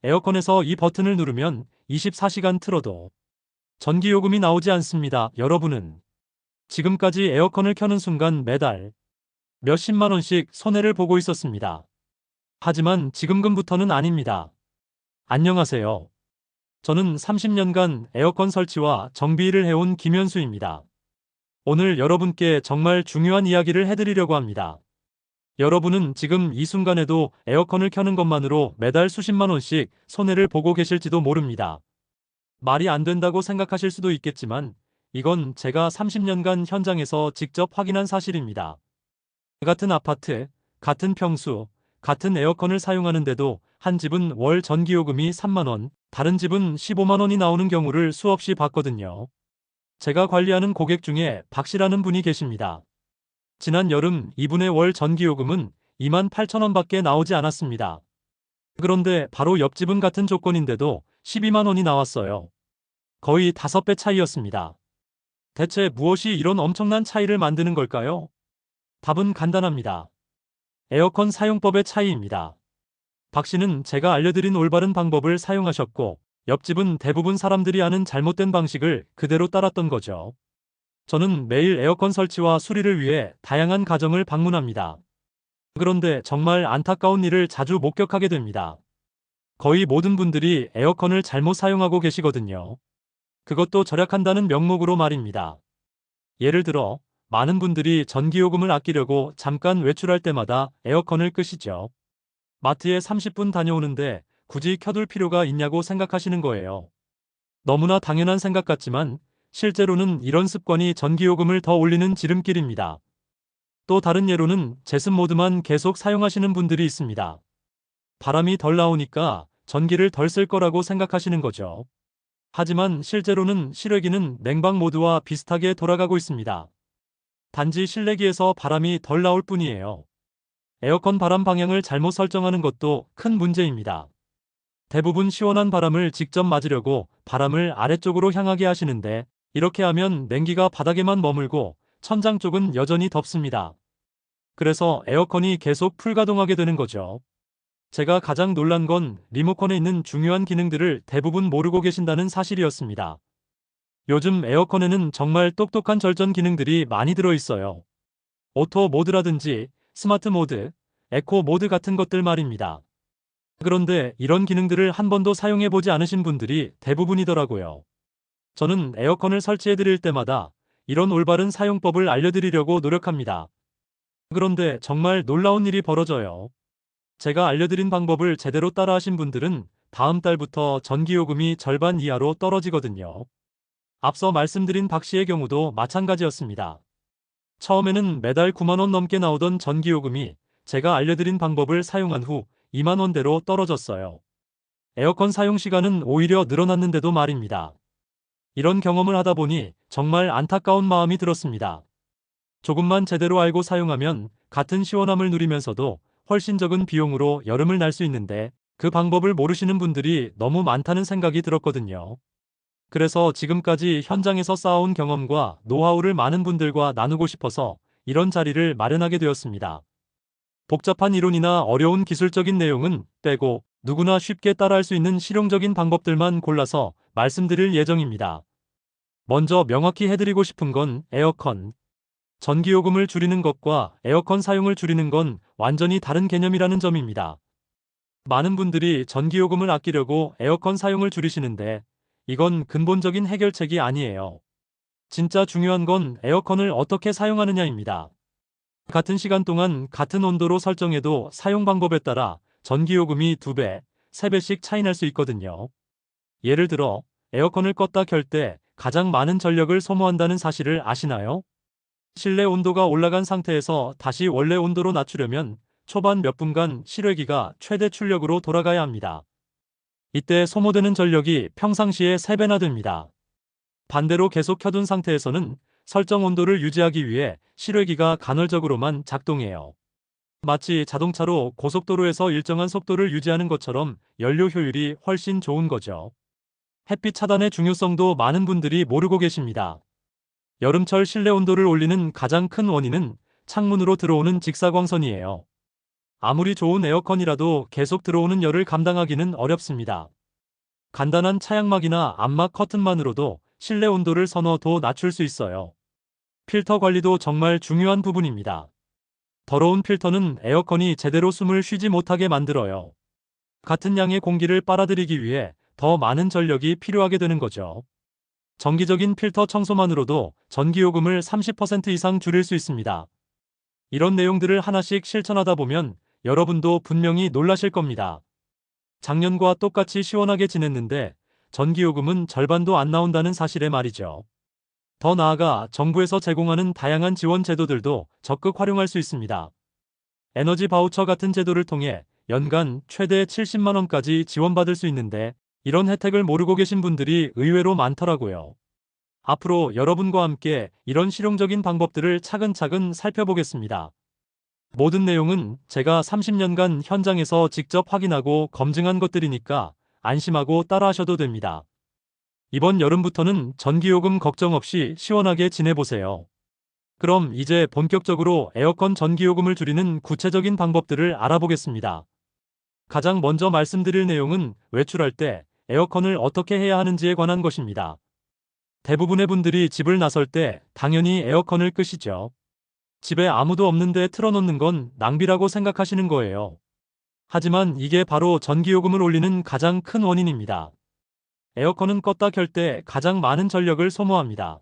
에어컨에서 이 버튼을 누르면 24시간 틀어도 전기요금이 나오지 않습니다. 여러분은 지금까지 에어컨을 켜는 순간 매달 몇십만 원씩 손해를 보고 있었습니다. 하지만 지금부터는 아닙니다. 안녕하세요. 저는 30년간 에어컨 설치와 정비 일을 해온 김현수입니다. 오늘 여러분께 정말 중요한 이야기를 해드리려고 합니다. 여러분은 지금 이 순간에도 에어컨을 켜는 것만으로 매달 수십만 원씩 손해를 보고 계실지도 모릅니다. 말이 안 된다고 생각하실 수도 있겠지만 이건 제가 30년간 현장에서 직접 확인한 사실입니다. 같은 아파트, 같은 평수, 같은 에어컨을 사용하는데도 한 집은 월 전기요금이 3만 원, 다른 집은 15만 원이 나오는 경우를 수없이 봤거든요. 제가 관리하는 고객 중에 박 씨라는 분이 계십니다. 지난 여름 이분의 월 전기요금은 2만 8천 원밖에 나오지 않았습니다. 그런데 바로 옆집은 같은 조건인데도 12만 원이 나왔어요. 거의 5배 차이였습니다. 대체 무엇이 이런 엄청난 차이를 만드는 걸까요? 답은 간단합니다. 에어컨 사용법의 차이입니다. 박 씨는 제가 알려드린 올바른 방법을 사용하셨고, 옆집은 대부분 사람들이 아는 잘못된 방식을 그대로 따랐던 거죠. 저는 매일 에어컨 설치와 수리를 위해 다양한 가정을 방문합니다. 그런데 정말 안타까운 일을 자주 목격하게 됩니다. 거의 모든 분들이 에어컨을 잘못 사용하고 계시거든요. 그것도 절약한다는 명목으로 말입니다. 예를 들어, 많은 분들이 전기요금을 아끼려고 잠깐 외출할 때마다 에어컨을 끄시죠. 마트에 30분 다녀오는데 굳이 켜둘 필요가 있냐고 생각하시는 거예요. 너무나 당연한 생각 같지만 실제로는 이런 습관이 전기요금을 더 올리는 지름길입니다. 또 다른 예로는 제습 모드만 계속 사용하시는 분들이 있습니다. 바람이 덜 나오니까 전기를 덜 쓸 거라고 생각하시는 거죠. 하지만 실제로는 실외기는 냉방 모드와 비슷하게 돌아가고 있습니다. 단지 실내기에서 바람이 덜 나올 뿐이에요. 에어컨 바람 방향을 잘못 설정하는 것도 큰 문제입니다. 대부분 시원한 바람을 직접 맞으려고 바람을 아래쪽으로 향하게 하시는데 이렇게 하면 냉기가 바닥에만 머물고 천장 쪽은 여전히 덥습니다. 그래서 에어컨이 계속 풀가동하게 되는 거죠. 제가 가장 놀란 건 리모컨에 있는 중요한 기능들을 대부분 모르고 계신다는 사실이었습니다. 요즘 에어컨에는 정말 똑똑한 절전 기능들이 많이 들어있어요. 오토 모드라든지 스마트 모드, 에코 모드 같은 것들 말입니다. 그런데 이런 기능들을 한 번도 사용해보지 않으신 분들이 대부분이더라고요. 저는 에어컨을 설치해드릴 때마다 이런 올바른 사용법을 알려드리려고 노력합니다. 그런데 정말 놀라운 일이 벌어져요. 제가 알려드린 방법을 제대로 따라하신 분들은 다음 달부터 전기요금이 절반 이하로 떨어지거든요. 앞서 말씀드린 박 씨의 경우도 마찬가지였습니다. 처음에는 매달 9만 원 넘게 나오던 전기요금이 제가 알려드린 방법을 사용한 후 2만 원대로 떨어졌어요. 에어컨 사용 시간은 오히려 늘어났는데도 말입니다. 이런 경험을 하다 보니 정말 안타까운 마음이 들었습니다. 조금만 제대로 알고 사용하면 같은 시원함을 누리면서도 훨씬 적은 비용으로 여름을 날 수 있는데 그 방법을 모르시는 분들이 너무 많다는 생각이 들었거든요. 그래서 지금까지 현장에서 쌓아온 경험과 노하우를 많은 분들과 나누고 싶어서 이런 자리를 마련하게 되었습니다. 복잡한 이론이나 어려운 기술적인 내용은 빼고 누구나 쉽게 따라할 수 있는 실용적인 방법들만 골라서 말씀드릴 예정입니다. 먼저 명확히 해드리고 싶은 건 에어컨, 전기요금을 줄이는 것과 에어컨 사용을 줄이는 건 완전히 다른 개념이라는 점입니다. 많은 분들이 전기요금을 아끼려고 에어컨 사용을 줄이시는데 이건 근본적인 해결책이 아니에요. 진짜 중요한 건 에어컨을 어떻게 사용하느냐입니다. 같은 시간 동안 같은 온도로 설정해도 사용 방법에 따라 전기요금이 2배, 3배씩 차이 날 수 있거든요. 예를 들어 에어컨을 껐다 켤 때 가장 많은 전력을 소모한다는 사실을 아시나요? 실내 온도가 올라간 상태에서 다시 원래 온도로 낮추려면 초반 몇 분간 실외기가 최대 출력으로 돌아가야 합니다. 이때 소모되는 전력이 평상시에 3배나 됩니다. 반대로 계속 켜둔 상태에서는 설정 온도를 유지하기 위해 실외기가 간헐적으로만 작동해요. 마치 자동차로 고속도로에서 일정한 속도를 유지하는 것처럼 연료 효율이 훨씬 좋은 거죠. 햇빛 차단의 중요성도 많은 분들이 모르고 계십니다. 여름철 실내 온도를 올리는 가장 큰 원인은 창문으로 들어오는 직사광선이에요. 아무리 좋은 에어컨이라도 계속 들어오는 열을 감당하기는 어렵습니다. 간단한 차양막이나 암막 커튼만으로도 실내 온도를 서너 도 낮출 수 있어요. 필터 관리도 정말 중요한 부분입니다. 더러운 필터는 에어컨이 제대로 숨을 쉬지 못하게 만들어요. 같은 양의 공기를 빨아들이기 위해 더 많은 전력이 필요하게 되는 거죠. 정기적인 필터 청소만으로도 전기요금을 30% 이상 줄일 수 있습니다. 이런 내용들을 하나씩 실천하다 보면 여러분도 분명히 놀라실 겁니다. 작년과 똑같이 시원하게 지냈는데 전기요금은 절반도 안 나온다는 사실에 말이죠. 더 나아가 정부에서 제공하는 다양한 지원 제도들도 적극 활용할 수 있습니다. 에너지 바우처 같은 제도를 통해 연간 최대 70만 원까지 지원받을 수 있는데 이런 혜택을 모르고 계신 분들이 의외로 많더라고요. 앞으로 여러분과 함께 이런 실용적인 방법들을 차근차근 살펴보겠습니다. 모든 내용은 제가 30년간 현장에서 직접 확인하고 검증한 것들이니까 안심하고 따라하셔도 됩니다. 이번 여름부터는 전기요금 걱정 없이 시원하게 지내보세요. 그럼 이제 본격적으로 에어컨 전기요금을 줄이는 구체적인 방법들을 알아보겠습니다. 가장 먼저 말씀드릴 내용은 외출할 때 에어컨을 어떻게 해야 하는지에 관한 것입니다. 대부분의 분들이 집을 나설 때 당연히 에어컨을 끄시죠. 집에 아무도 없는데 틀어놓는 건 낭비라고 생각하시는 거예요. 하지만 이게 바로 전기요금을 올리는 가장 큰 원인입니다. 에어컨은 껐다 켤 때 가장 많은 전력을 소모합니다.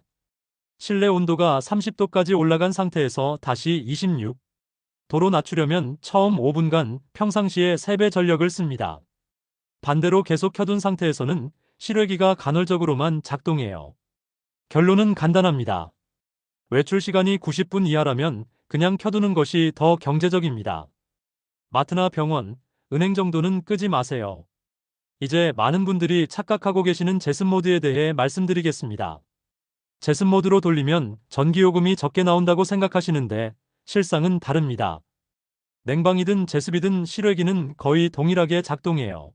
실내 온도가 30도까지 올라간 상태에서 다시 26도로 낮추려면 처음 5분간 평상시에 3배 전력을 씁니다. 반대로 계속 켜둔 상태에서는 실외기가 간헐적으로만 작동해요. 결론은 간단합니다. 외출 시간이 90분 이하라면 그냥 켜두는 것이 더 경제적입니다. 마트나 병원, 은행 정도는 끄지 마세요. 이제 많은 분들이 착각하고 계시는 제습 모드에 대해 말씀드리겠습니다. 제습 모드로 돌리면 전기요금이 적게 나온다고 생각하시는데 실상은 다릅니다. 냉방이든 제습이든 실외기는 거의 동일하게 작동해요.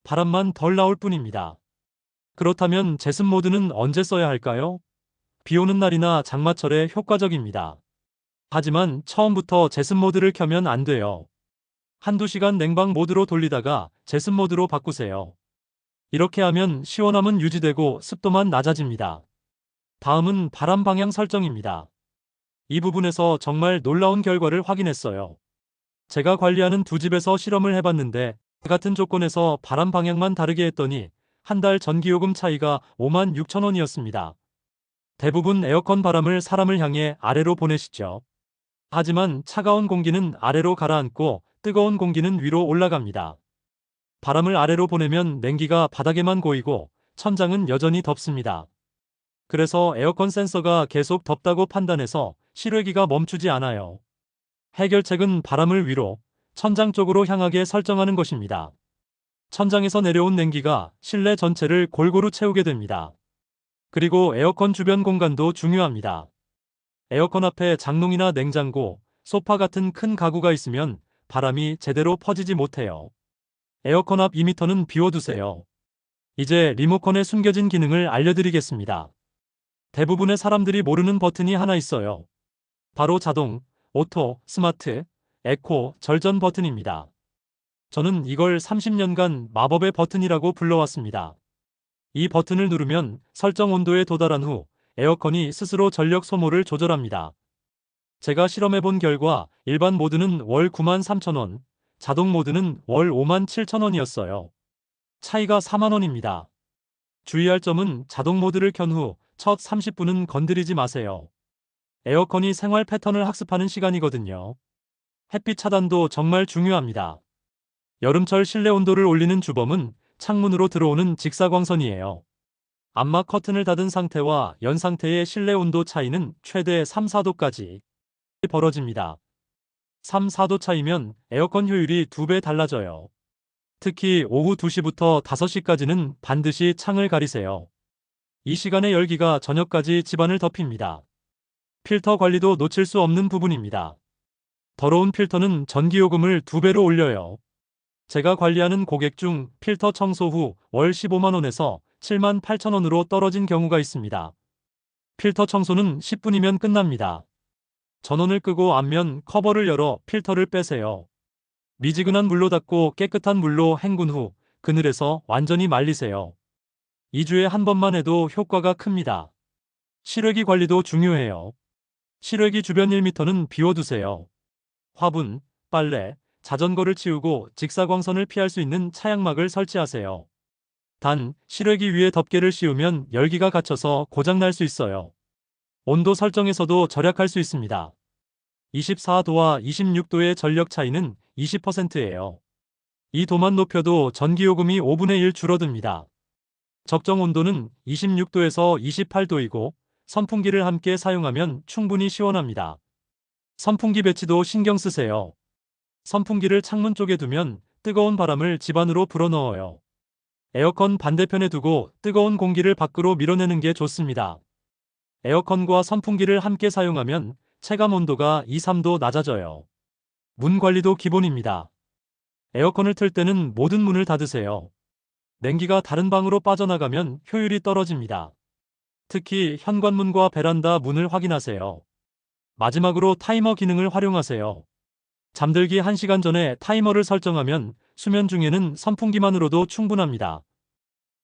바람만 덜 나올 뿐입니다. 그렇다면 제습 모드는 언제 써야 할까요? 비 오는 날이나 장마철에 효과적입니다. 하지만 처음부터 제습 모드를 켜면 안 돼요. 한두 시간 냉방 모드로 돌리다가 제습 모드로 바꾸세요. 이렇게 하면 시원함은 유지되고 습도만 낮아집니다. 다음은 바람 방향 설정입니다. 이 부분에서 정말 놀라운 결과를 확인했어요. 제가 관리하는 두 집에서 실험을 해봤는데 같은 조건에서 바람 방향만 다르게 했더니 한 달 전기요금 차이가 5만 6천 원이었습니다. 대부분 에어컨 바람을 사람을 향해 아래로 보내시죠. 하지만 차가운 공기는 아래로 가라앉고 뜨거운 공기는 위로 올라갑니다. 바람을 아래로 보내면 냉기가 바닥에만 고이고 천장은 여전히 덥습니다. 그래서 에어컨 센서가 계속 덥다고 판단해서 실외기가 멈추지 않아요. 해결책은 바람을 위로, 천장 쪽으로 향하게 설정하는 것입니다. 천장에서 내려온 냉기가 실내 전체를 골고루 채우게 됩니다. 그리고 에어컨 주변 공간도 중요합니다. 에어컨 앞에 장롱이나 냉장고, 소파 같은 큰 가구가 있으면 바람이 제대로 퍼지지 못해요. 에어컨 앞 2m는 비워두세요. 이제 리모컨에 숨겨진 기능을 알려드리겠습니다. 대부분의 사람들이 모르는 버튼이 하나 있어요. 바로 자동, 오토, 스마트, 에코, 절전 버튼입니다. 저는 이걸 30년간 마법의 버튼이라고 불러왔습니다. 이 버튼을 누르면 설정 온도에 도달한 후 에어컨이 스스로 전력 소모를 조절합니다. 제가 실험해본 결과 일반 모드는 월 9만 3천 원, 자동 모드는 월 5만 7천 원이었어요. 차이가 4만 원입니다. 주의할 점은 자동 모드를 켠 후 첫 30분은 건드리지 마세요. 에어컨이 생활 패턴을 학습하는 시간이거든요. 햇빛 차단도 정말 중요합니다. 여름철 실내 온도를 올리는 주범은 창문으로 들어오는 직사광선이에요. 암막 커튼을 닫은 상태와 연 상태의 실내 온도 차이는 최대 3, 4도까지 벌어집니다. 3, 4도 차이면 에어컨 효율이 2배 달라져요. 특히 오후 2시부터 5시까지는 반드시 창을 가리세요. 이 시간의 열기가 저녁까지 집안을 덮입니다. 필터 관리도 놓칠 수 없는 부분입니다. 더러운 필터는 전기요금을 2배로 올려요. 제가 관리하는 고객 중 필터 청소 후 월 15만 원에서 7만 8천 원으로 떨어진 경우가 있습니다. 필터 청소는 10분이면 끝납니다. 전원을 끄고 앞면 커버를 열어 필터를 빼세요. 미지근한 물로 닦고 깨끗한 물로 헹군 후 그늘에서 완전히 말리세요. 2주에 한 번만 해도 효과가 큽니다. 실외기 관리도 중요해요. 실외기 주변 1m는 비워두세요. 화분, 빨래, 자전거를 치우고 직사광선을 피할 수 있는 차양막을 설치하세요. 단, 실외기 위에 덮개를 씌우면 열기가 갇혀서 고장날 수 있어요. 온도 설정에서도 절약할 수 있습니다. 24도와 26도의 전력 차이는 20%예요. 이 도만 높여도 전기요금이 5분의 1 줄어듭니다. 적정 온도는 26도에서 28도이고 선풍기를 함께 사용하면 충분히 시원합니다. 선풍기 배치도 신경 쓰세요. 선풍기를 창문 쪽에 두면 뜨거운 바람을 집 안으로 불어넣어요. 에어컨 반대편에 두고 뜨거운 공기를 밖으로 밀어내는 게 좋습니다. 에어컨과 선풍기를 함께 사용하면 체감 온도가 2~3도 낮아져요. 문 관리도 기본입니다. 에어컨을 틀 때는 모든 문을 닫으세요. 냉기가 다른 방으로 빠져나가면 효율이 떨어집니다. 특히 현관문과 베란다 문을 확인하세요. 마지막으로 타이머 기능을 활용하세요. 잠들기 1시간 전에 타이머를 설정하면 수면 중에는 선풍기만으로도 충분합니다.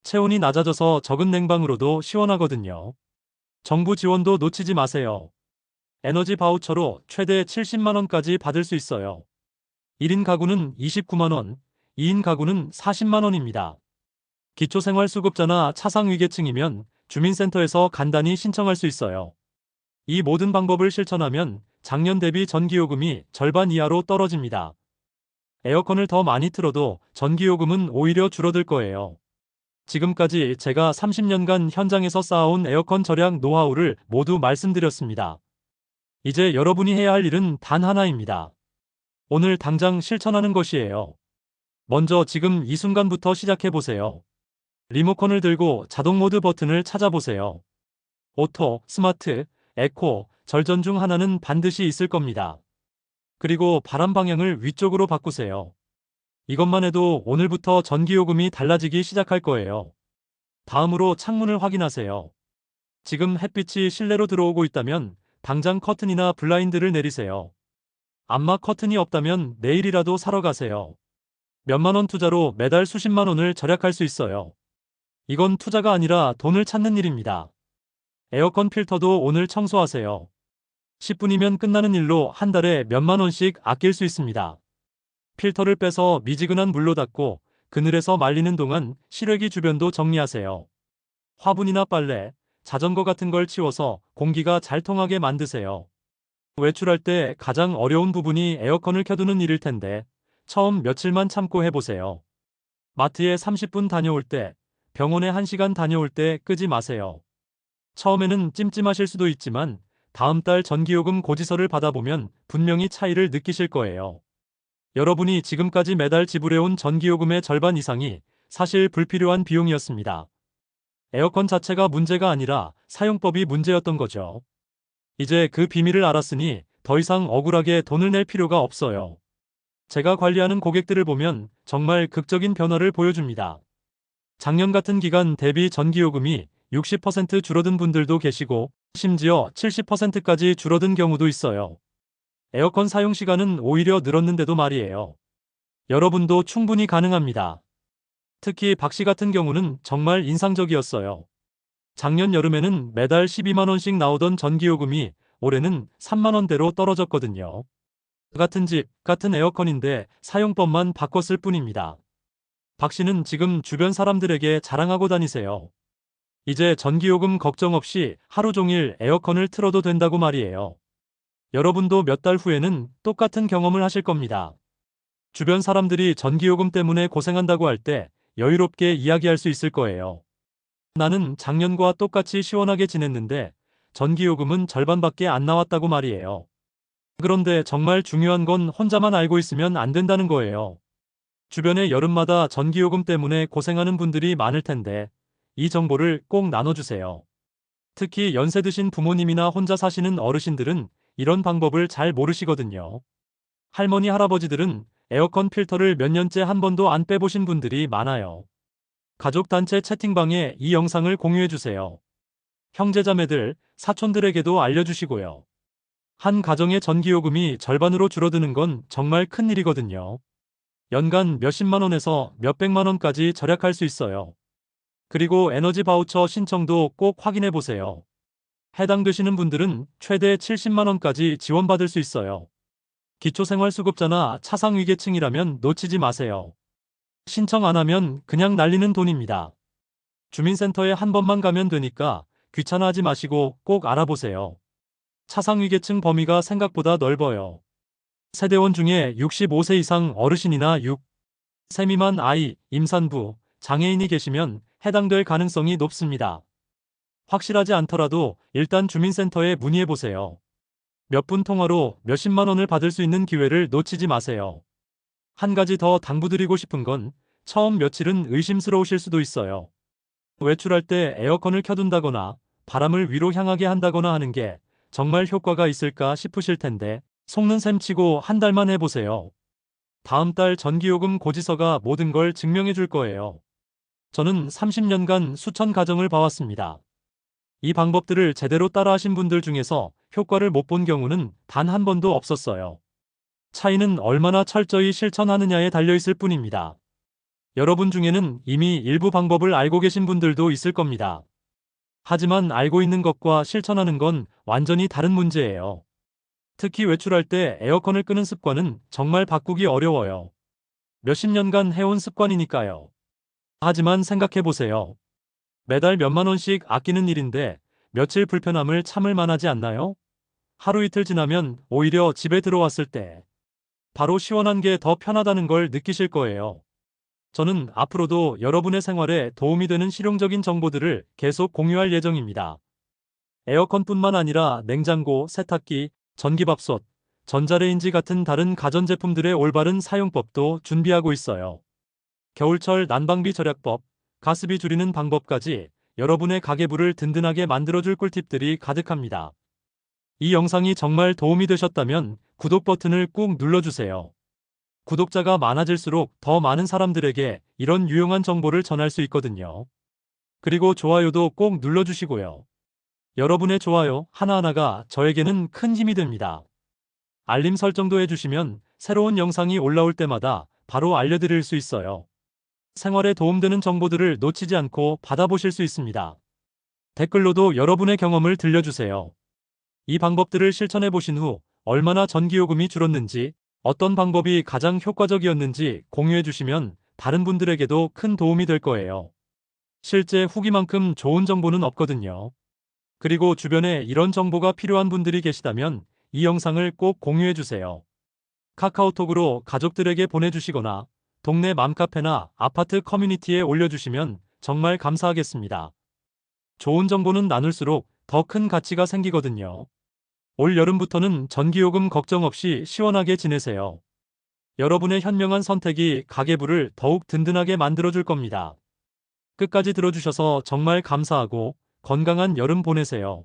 체온이 낮아져서 적은 냉방으로도 시원하거든요. 정부 지원도 놓치지 마세요. 에너지 바우처로 최대 70만 원까지 받을 수 있어요. 1인 가구는 29만 원, 2인 가구는 40만 원입니다. 기초생활수급자나 차상위계층이면 주민센터에서 간단히 신청할 수 있어요. 이 모든 방법을 실천하면 작년 대비 전기요금이 절반 이하로 떨어집니다. 에어컨을 더 많이 틀어도 전기요금은 오히려 줄어들 거예요. 지금까지 제가 30년간 현장에서 쌓아온 에어컨 절약 노하우를 모두 말씀드렸습니다. 이제 여러분이 해야 할 일은 단 하나입니다. 오늘 당장 실천하는 것이에요. 먼저 지금 이 순간부터 시작해보세요. 리모컨을 들고 자동 모드 버튼을 찾아보세요. 오토, 스마트, 에코, 절전 중 하나는 반드시 있을 겁니다. 그리고 바람 방향을 위쪽으로 바꾸세요. 이것만 해도 오늘부터 전기요금이 달라지기 시작할 거예요. 다음으로 창문을 확인하세요. 지금 햇빛이 실내로 들어오고 있다면 당장 커튼이나 블라인드를 내리세요. 암막 커튼이 없다면 내일이라도 사러 가세요. 몇만 원 투자로 매달 수십만 원을 절약할 수 있어요. 이건 투자가 아니라 돈을 찾는 일입니다. 에어컨 필터도 오늘 청소하세요. 10분이면 끝나는 일로 한 달에 몇만 원씩 아낄 수 있습니다. 필터를 빼서 미지근한 물로 닦고 그늘에서 말리는 동안 실외기 주변도 정리하세요. 화분이나 빨래, 자전거 같은 걸 치워서 공기가 잘 통하게 만드세요. 외출할 때 가장 어려운 부분이 에어컨을 켜두는 일일 텐데 처음 며칠만 참고 해보세요. 마트에 30분 다녀올 때, 병원에 1시간 다녀올 때 끄지 마세요. 처음에는 찜찜하실 수도 있지만 다음 달 전기요금 고지서를 받아보면 분명히 차이를 느끼실 거예요. 여러분이 지금까지 매달 지불해온 전기요금의 절반 이상이 사실 불필요한 비용이었습니다. 에어컨 자체가 문제가 아니라 사용법이 문제였던 거죠. 이제 그 비밀을 알았으니 더 이상 억울하게 돈을 낼 필요가 없어요. 제가 관리하는 고객들을 보면 정말 극적인 변화를 보여줍니다. 작년 같은 기간 대비 전기요금이 60% 줄어든 분들도 계시고 심지어 70%까지 줄어든 경우도 있어요. 에어컨 사용 시간은 오히려 늘었는데도 말이에요. 여러분도 충분히 가능합니다. 특히 박 씨 같은 경우는 정말 인상적이었어요. 작년 여름에는 매달 12만 원씩 나오던 전기요금이 올해는 3만 원대로 떨어졌거든요. 같은 집, 같은 에어컨인데 사용법만 바꿨을 뿐입니다. 박 씨는 지금 주변 사람들에게 자랑하고 다니세요. 이제 전기요금 걱정 없이 하루 종일 에어컨을 틀어도 된다고 말이에요. 여러분도 몇 달 후에는 똑같은 경험을 하실 겁니다. 주변 사람들이 전기요금 때문에 고생한다고 할 때 여유롭게 이야기할 수 있을 거예요. 나는 작년과 똑같이 시원하게 지냈는데 전기요금은 절반밖에 안 나왔다고 말이에요. 그런데 정말 중요한 건 혼자만 알고 있으면 안 된다는 거예요. 주변에 여름마다 전기요금 때문에 고생하는 분들이 많을 텐데 이 정보를 꼭 나눠주세요. 특히 연세 드신 부모님이나 혼자 사시는 어르신들은 이런 방법을 잘 모르시거든요. 할머니, 할아버지들은 에어컨 필터를 몇 년째 한 번도 안 빼보신 분들이 많아요. 가족단체 채팅방에 이 영상을 공유해주세요. 형제자매들, 사촌들에게도 알려주시고요. 한 가정의 전기요금이 절반으로 줄어드는 건 정말 큰일이거든요. 연간 몇십만 원에서 몇백만 원까지 절약할 수 있어요. 그리고 에너지 바우처 신청도 꼭 확인해 보세요. 해당되시는 분들은 최대 70만 원까지 지원받을 수 있어요. 기초생활수급자나 차상위계층이라면 놓치지 마세요. 신청 안 하면 그냥 날리는 돈입니다. 주민센터에 한 번만 가면 되니까 귀찮아하지 마시고 꼭 알아보세요. 차상위계층 범위가 생각보다 넓어요. 세대원 중에 65세 이상 어르신이나 6세 미만 아이, 임산부, 장애인이 계시면 해당될 가능성이 높습니다. 확실하지 않더라도 일단 주민센터에 문의해보세요. 몇 분 통화로 몇십만 원을 받을 수 있는 기회를 놓치지 마세요. 한 가지 더 당부드리고 싶은 건 처음 며칠은 의심스러우실 수도 있어요. 외출할 때 에어컨을 켜둔다거나 바람을 위로 향하게 한다거나 하는 게 정말 효과가 있을까 싶으실 텐데 속는 셈 치고 한 달만 해보세요. 다음 달 전기요금 고지서가 모든 걸 증명해 줄 거예요. 저는 30년간 수천 가정을 봐왔습니다. 이 방법들을 제대로 따라하신 분들 중에서 효과를 못 본 경우는 단 한 번도 없었어요. 차이는 얼마나 철저히 실천하느냐에 달려있을 뿐입니다. 여러분 중에는 이미 일부 방법을 알고 계신 분들도 있을 겁니다. 하지만 알고 있는 것과 실천하는 건 완전히 다른 문제예요. 특히 외출할 때 에어컨을 끄는 습관은 정말 바꾸기 어려워요. 몇십 년간 해온 습관이니까요. 하지만 생각해보세요. 매달 몇만 원씩 아끼는 일인데 며칠 불편함을 참을 만하지 않나요? 하루 이틀 지나면 오히려 집에 들어왔을 때 바로 시원한 게 더 편하다는 걸 느끼실 거예요. 저는 앞으로도 여러분의 생활에 도움이 되는 실용적인 정보들을 계속 공유할 예정입니다. 에어컨뿐만 아니라 냉장고, 세탁기, 전기밥솥, 전자레인지 같은 다른 가전제품들의 올바른 사용법도 준비하고 있어요. 겨울철 난방비 절약법, 가스비 줄이는 방법까지 여러분의 가계부를 든든하게 만들어줄 꿀팁들이 가득합니다. 이 영상이 정말 도움이 되셨다면 구독 버튼을 꾹 눌러주세요. 구독자가 많아질수록 더 많은 사람들에게 이런 유용한 정보를 전할 수 있거든요. 그리고 좋아요도 꼭 눌러주시고요. 여러분의 좋아요 하나하나가 저에게는 큰 힘이 됩니다. 알림 설정도 해주시면 새로운 영상이 올라올 때마다 바로 알려드릴 수 있어요. 생활에 도움되는 정보들을 놓치지 않고 받아보실 수 있습니다. 댓글로도 여러분의 경험을 들려주세요. 이 방법들을 실천해 보신 후 얼마나 전기요금이 줄었는지, 어떤 방법이 가장 효과적이었는지 공유해 주시면 다른 분들에게도 큰 도움이 될 거예요. 실제 후기만큼 좋은 정보는 없거든요. 그리고 주변에 이런 정보가 필요한 분들이 계시다면 이 영상을 꼭 공유해 주세요. 카카오톡으로 가족들에게 보내주시거나 동네 맘카페나 아파트 커뮤니티에 올려주시면 정말 감사하겠습니다. 좋은 정보는 나눌수록 더 큰 가치가 생기거든요. 올 여름부터는 전기요금 걱정 없이 시원하게 지내세요. 여러분의 현명한 선택이 가계부를 더욱 든든하게 만들어줄 겁니다. 끝까지 들어주셔서 정말 감사하고 건강한 여름 보내세요.